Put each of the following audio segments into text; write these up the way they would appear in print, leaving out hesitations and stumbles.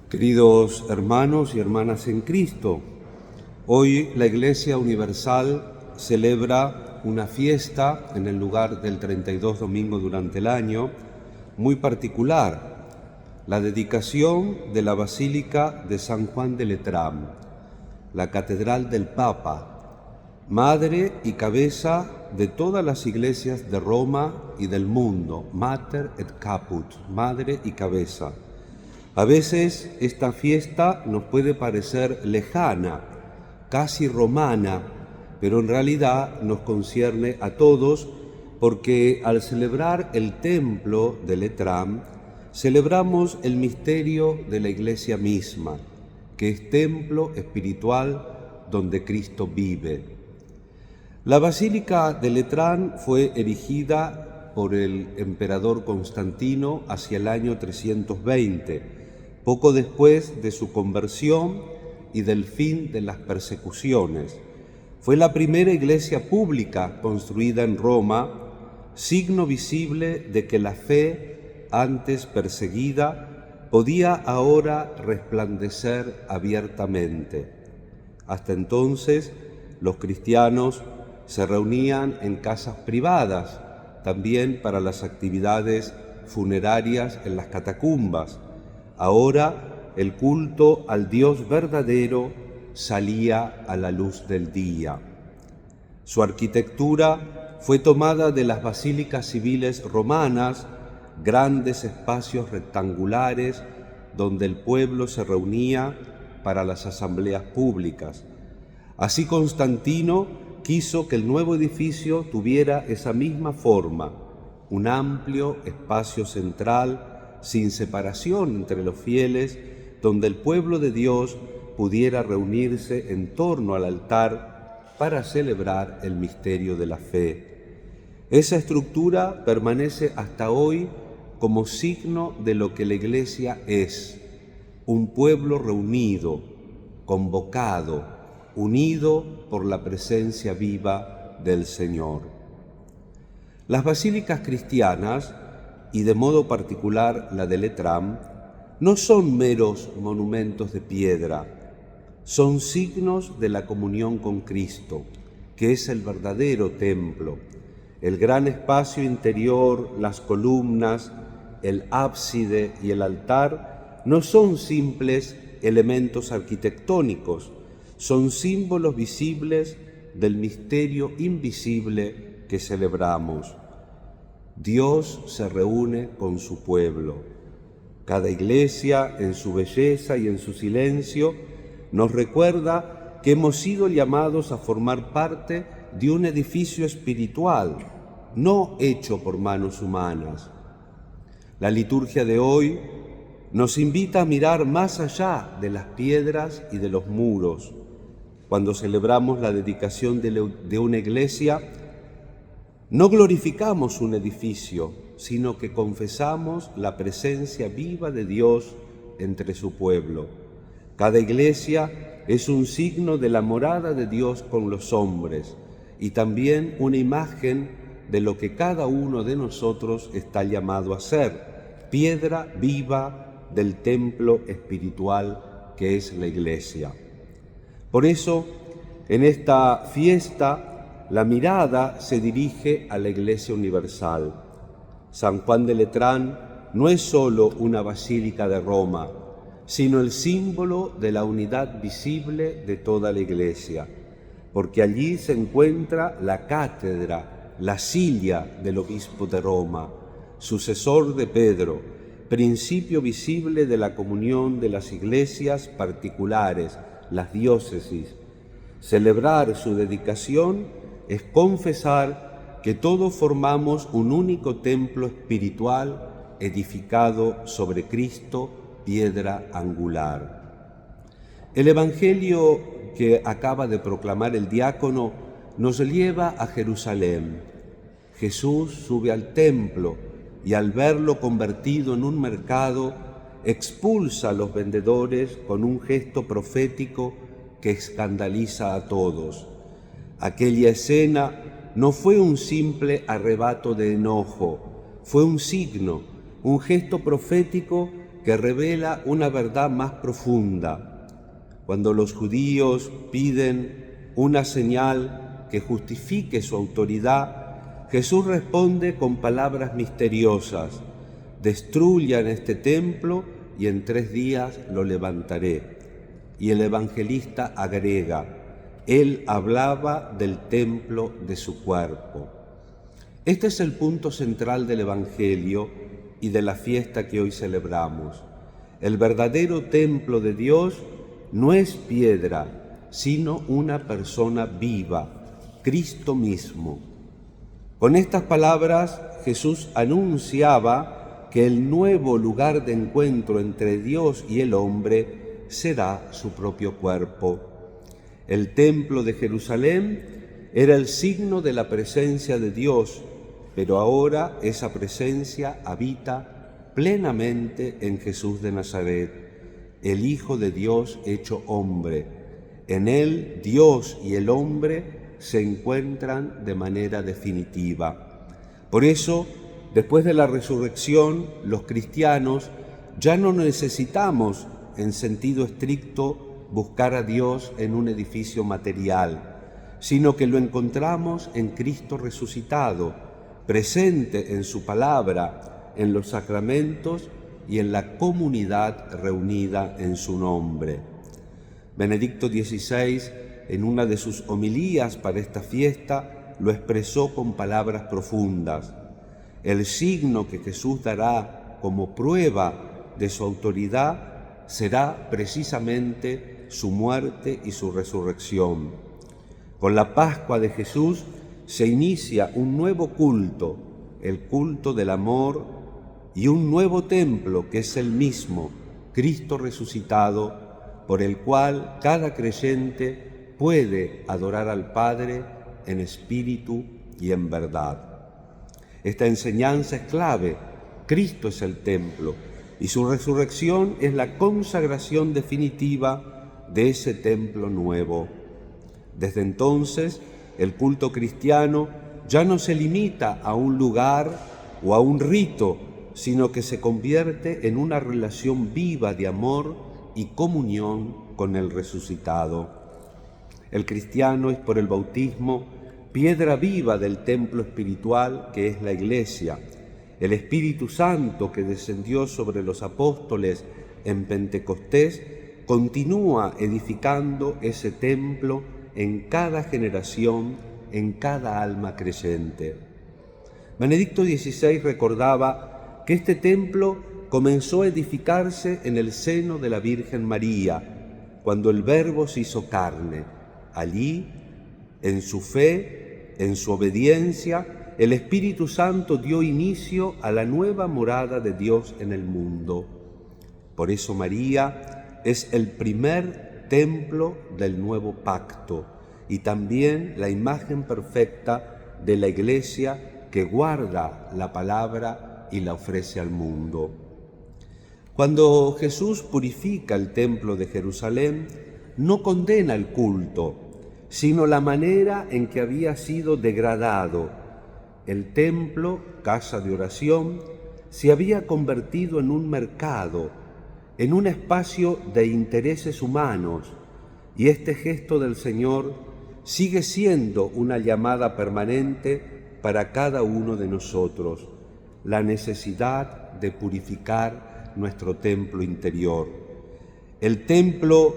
Queridos hermanos y hermanas en Cristo, hoy la Iglesia Universal celebra una fiesta en el lugar del 32 domingo durante el año, muy particular, la dedicación de la Basílica de San Juan de Letrán, la Catedral del Papa, madre y cabeza de todas las iglesias de Roma y del mundo, Mater et Caput, madre y cabeza. A veces esta fiesta nos puede parecer lejana, casi romana, pero en realidad nos concierne a todos porque al celebrar el templo de Letrán, celebramos el misterio de la Iglesia misma, que es templo espiritual donde Cristo vive. La Basílica de Letrán fue erigida por el emperador Constantino hacia el año 320, poco después de su conversión y del fin de las persecuciones. Fue la primera iglesia pública construida en Roma, signo visible de que la fe, antes perseguida, podía ahora resplandecer abiertamente. Hasta entonces, los cristianos se reunían en casas privadas, también para las actividades funerarias en las catacumbas. Ahora el culto al Dios verdadero salía a la luz del día. Su arquitectura fue tomada de las basílicas civiles romanas, grandes espacios rectangulares donde el pueblo se reunía para las asambleas públicas. Así Constantino quiso que el nuevo edificio tuviera esa misma forma, un amplio espacio central sin separación entre los fieles, donde el pueblo de Dios pudiera reunirse en torno al altar para celebrar el misterio de la fe. Esa estructura permanece hasta hoy como signo de lo que la Iglesia es, un pueblo reunido, convocado, unido por la presencia viva del Señor. Las basílicas cristianas, y de modo particular la de Letrán, no son meros monumentos de piedra, son signos de la comunión con Cristo, que es el verdadero templo. El gran espacio interior, las columnas, el ábside y el altar no son simples elementos arquitectónicos, son símbolos visibles del misterio invisible que celebramos. Dios se reúne con su pueblo. Cada iglesia, en su belleza y en su silencio, nos recuerda que hemos sido llamados a formar parte de un edificio espiritual, no hecho por manos humanas. La liturgia de hoy nos invita a mirar más allá de las piedras y de los muros. Cuando celebramos la dedicación de una iglesia, no glorificamos un edificio, sino que confesamos la presencia viva de Dios entre su pueblo. Cada iglesia es un signo de la morada de Dios con los hombres y también una imagen de lo que cada uno de nosotros está llamado a ser, piedra viva del templo espiritual que es la iglesia. Por eso, en esta fiesta, la mirada se dirige a la Iglesia Universal. San Juan de Letrán no es solo una basílica de Roma, sino el símbolo de la unidad visible de toda la Iglesia, porque allí se encuentra la cátedra, la silla del obispo de Roma, sucesor de Pedro, principio visible de la comunión de las iglesias particulares, las diócesis. Celebrar su dedicación es confesar que todos formamos un único templo espiritual edificado sobre Cristo, piedra angular. El Evangelio que acaba de proclamar el diácono nos lleva a Jerusalén. Jesús sube al templo y al verlo convertido en un mercado, expulsa a los vendedores con un gesto profético que escandaliza a todos. Aquella escena no fue un simple arrebato de enojo, fue un signo, un gesto profético que revela una verdad más profunda. Cuando los judíos piden una señal que justifique su autoridad, Jesús responde con palabras misteriosas: destruyan este templo y en 3 días lo levantaré. Y el evangelista agrega: él hablaba del templo de su cuerpo. Este es el punto central del Evangelio y de la fiesta que hoy celebramos. El verdadero templo de Dios no es piedra, sino una persona viva, Cristo mismo. Con estas palabras, Jesús anunciaba que el nuevo lugar de encuentro entre Dios y el hombre será su propio cuerpo. El templo de Jerusalén era el signo de la presencia de Dios, pero ahora esa presencia habita plenamente en Jesús de Nazaret, el Hijo de Dios hecho hombre. En él Dios y el hombre se encuentran de manera definitiva. Por eso, después de la resurrección, los cristianos ya no necesitamos, en sentido estricto, buscar a Dios en un edificio material, sino que lo encontramos en Cristo resucitado, presente en su palabra, en los sacramentos y en la comunidad reunida en su nombre. Benedicto XVI, en una de sus homilías para esta fiesta, lo expresó con palabras profundas. El signo que Jesús dará como prueba de su autoridad será precisamente su muerte y su resurrección. Con la Pascua de Jesús se inicia un nuevo culto, el culto del amor, y un nuevo templo que es el mismo, Cristo resucitado, por el cual cada creyente puede adorar al Padre en espíritu y en verdad. Esta enseñanza es clave. Cristo es el templo y su resurrección es la consagración definitiva de ese templo nuevo. Desde entonces, el culto cristiano ya no se limita a un lugar o a un rito, sino que se convierte en una relación viva de amor y comunión con el resucitado. El cristiano es por el bautismo piedra viva del templo espiritual que es la Iglesia. El Espíritu Santo que descendió sobre los apóstoles en Pentecostés continúa edificando ese templo en cada generación, en cada alma creyente. Benedicto XVI recordaba que este templo comenzó a edificarse en el seno de la Virgen María, cuando el Verbo se hizo carne. Allí, en su fe, en su obediencia, el Espíritu Santo dio inicio a la nueva morada de Dios en el mundo. Por eso María es el primer templo del nuevo pacto y también la imagen perfecta de la Iglesia que guarda la palabra y la ofrece al mundo. Cuando Jesús purifica el templo de Jerusalén, no condena el culto, sino la manera en que había sido degradado. El templo, casa de oración, se había convertido en un mercado, en un espacio de intereses humanos, y este gesto del Señor sigue siendo una llamada permanente para cada uno de nosotros, la necesidad de purificar nuestro templo interior. El templo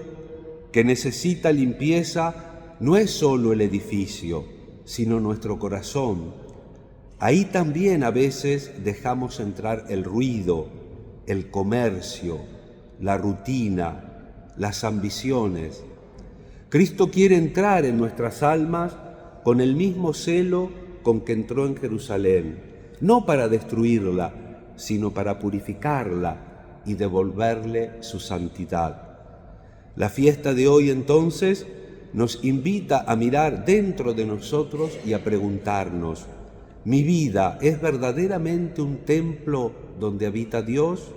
que necesita limpieza no es solo el edificio, sino nuestro corazón. Ahí también a veces dejamos entrar el ruido, el comercio, la rutina, las ambiciones. Cristo quiere entrar en nuestras almas con el mismo celo con que entró en Jerusalén, no para destruirla, sino para purificarla y devolverle su santidad. La fiesta de hoy, entonces, nos invita a mirar dentro de nosotros y a preguntarnos: ¿mi vida es verdaderamente un templo donde habita Dios?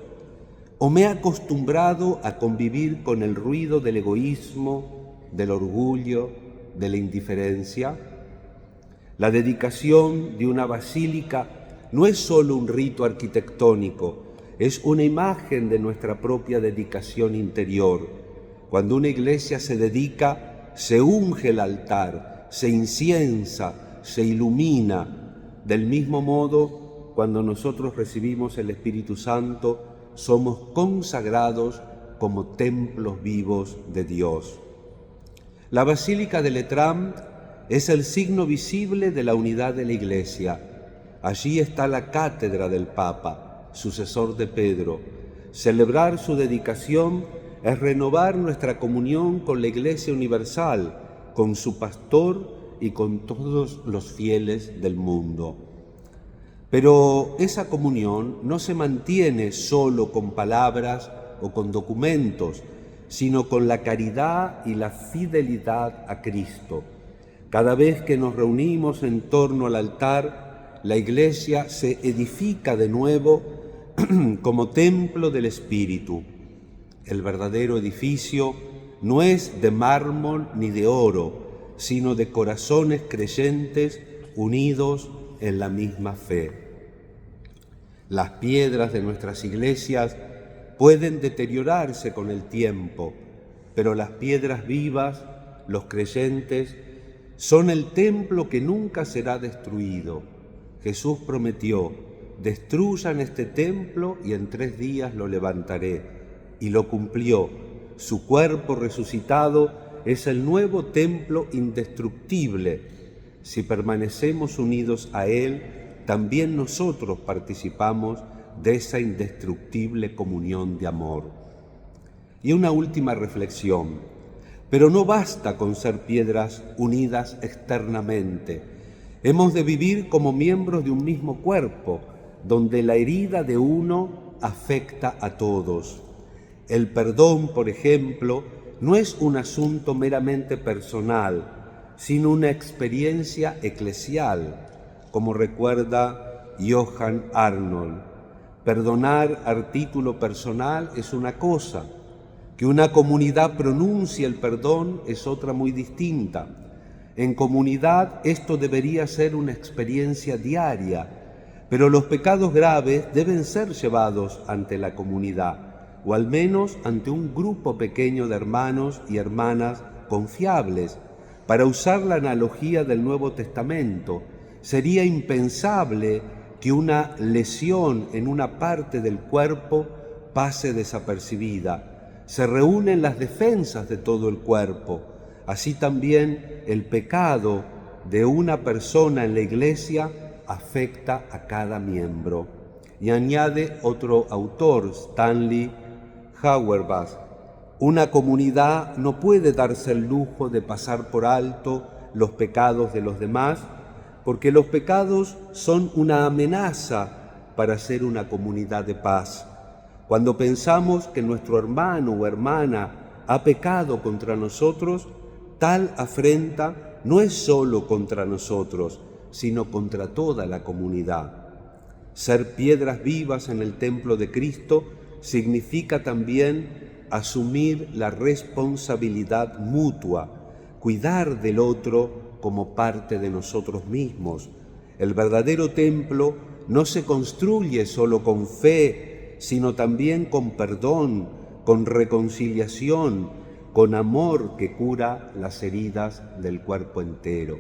¿O me he acostumbrado a convivir con el ruido del egoísmo, del orgullo, de la indiferencia? La dedicación de una basílica no es solo un rito arquitectónico, es una imagen de nuestra propia dedicación interior. Cuando una iglesia se dedica, se unge el altar, se inciensa, se ilumina. Del mismo modo, cuando nosotros recibimos el Espíritu Santo, somos consagrados como templos vivos de Dios. La Basílica de Letrán es el signo visible de la unidad de la Iglesia. Allí está la cátedra del Papa, sucesor de Pedro. Celebrar su dedicación es renovar nuestra comunión con la Iglesia universal, con su pastor y con todos los fieles del mundo. Pero esa comunión no se mantiene solo con palabras o con documentos, sino con la caridad y la fidelidad a Cristo. Cada vez que nos reunimos en torno al altar, la Iglesia se edifica de nuevo como templo del Espíritu. El verdadero edificio no es de mármol ni de oro, sino de corazones creyentes unidos en la misma fe. Las piedras de nuestras iglesias pueden deteriorarse con el tiempo, pero las piedras vivas, los creyentes, son el templo que nunca será destruido. Jesús prometió: destruyan este templo y en 3 días lo levantaré. Y lo cumplió. Su cuerpo resucitado es el nuevo templo indestructible. Si permanecemos unidos a Él, también nosotros participamos de esa indestructible comunión de amor. Y una última reflexión. Pero no basta con ser piedras unidas externamente. Hemos de vivir como miembros de un mismo cuerpo, donde la herida de uno afecta a todos. El perdón, por ejemplo, no es un asunto meramente personal, sino una experiencia eclesial, como recuerda Johann Arnold. Perdonar a título personal es una cosa, que una comunidad pronuncie el perdón es otra muy distinta. En comunidad esto debería ser una experiencia diaria, pero los pecados graves deben ser llevados ante la comunidad, o al menos ante un grupo pequeño de hermanos y hermanas confiables. Para usar la analogía del Nuevo Testamento, sería impensable que una lesión en una parte del cuerpo pase desapercibida. Se reúnen las defensas de todo el cuerpo. Así también el pecado de una persona en la iglesia afecta a cada miembro. Y añade otro autor, Stanley Hauerbach: una comunidad no puede darse el lujo de pasar por alto los pecados de los demás, porque los pecados son una amenaza para ser una comunidad de paz. Cuando pensamos que nuestro hermano o hermana ha pecado contra nosotros, tal afrenta no es solo contra nosotros, sino contra toda la comunidad. Ser piedras vivas en el templo de Cristo significa también asumir la responsabilidad mutua, cuidar del otro como parte de nosotros mismos. El verdadero templo no se construye solo con fe, sino también con perdón, con reconciliación, con amor que cura las heridas del cuerpo entero.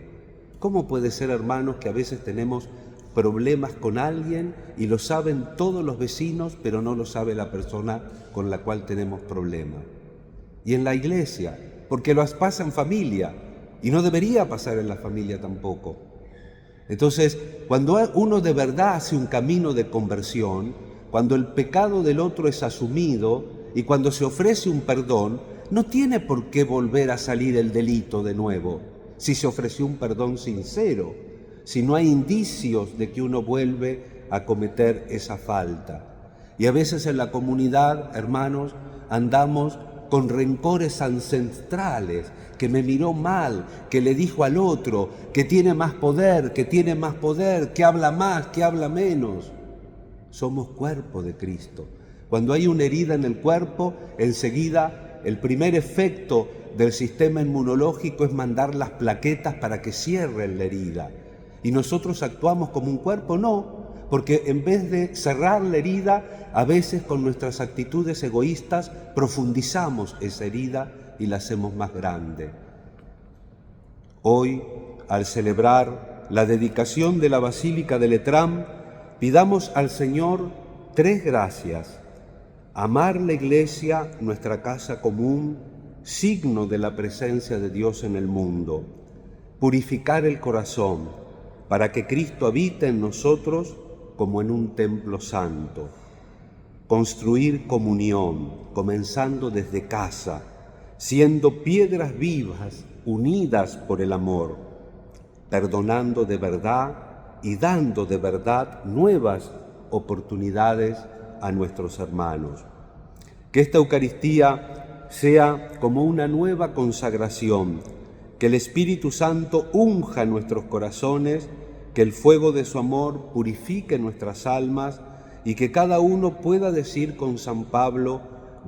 ¿Cómo puede ser, hermanos, que a veces tenemos problemas con alguien y lo saben todos los vecinos, pero no lo sabe la persona con la cual tenemos problemas? Y en la iglesia, porque lo pasa en familia, y no debería pasar en la familia tampoco. Entonces, cuando uno de verdad hace un camino de conversión, cuando el pecado del otro es asumido y cuando se ofrece un perdón, no tiene por qué volver a salir el delito de nuevo, si se ofreció un perdón sincero, si no hay indicios de que uno vuelve a cometer esa falta. Y a veces en la comunidad, hermanos, andamos con rencores ancestrales, que me miró mal, que le dijo al otro, que tiene más poder, que habla más, que habla menos. Somos cuerpo de Cristo. Cuando hay una herida en el cuerpo, enseguida el primer efecto del sistema inmunológico es mandar las plaquetas para que cierren la herida. ¿Y nosotros actuamos como un cuerpo? No, Porque en vez de cerrar la herida, a veces con nuestras actitudes egoístas profundizamos esa herida y la hacemos más grande. Hoy, al celebrar la dedicación de la Basílica de Letrán, pidamos al Señor 3 gracias: amar la Iglesia, nuestra casa común, signo de la presencia de Dios en el mundo; purificar el corazón, para que Cristo habite en nosotros como en un templo santo; construir comunión, comenzando desde casa, siendo piedras vivas unidas por el amor, perdonando de verdad y dando de verdad nuevas oportunidades a nuestros hermanos. Que esta Eucaristía sea como una nueva consagración, que el Espíritu Santo unja nuestros corazones, que el fuego de su amor purifique nuestras almas y que cada uno pueda decir con San Pablo: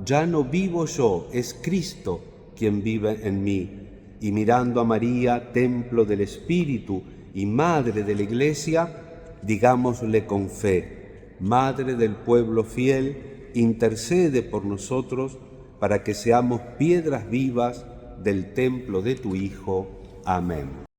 ya no vivo yo, es Cristo quien vive en mí. Y mirando a María, templo del Espíritu y Madre de la Iglesia, digámosle con fe: Madre del pueblo fiel, intercede por nosotros para que seamos piedras vivas del templo de tu Hijo. Amén.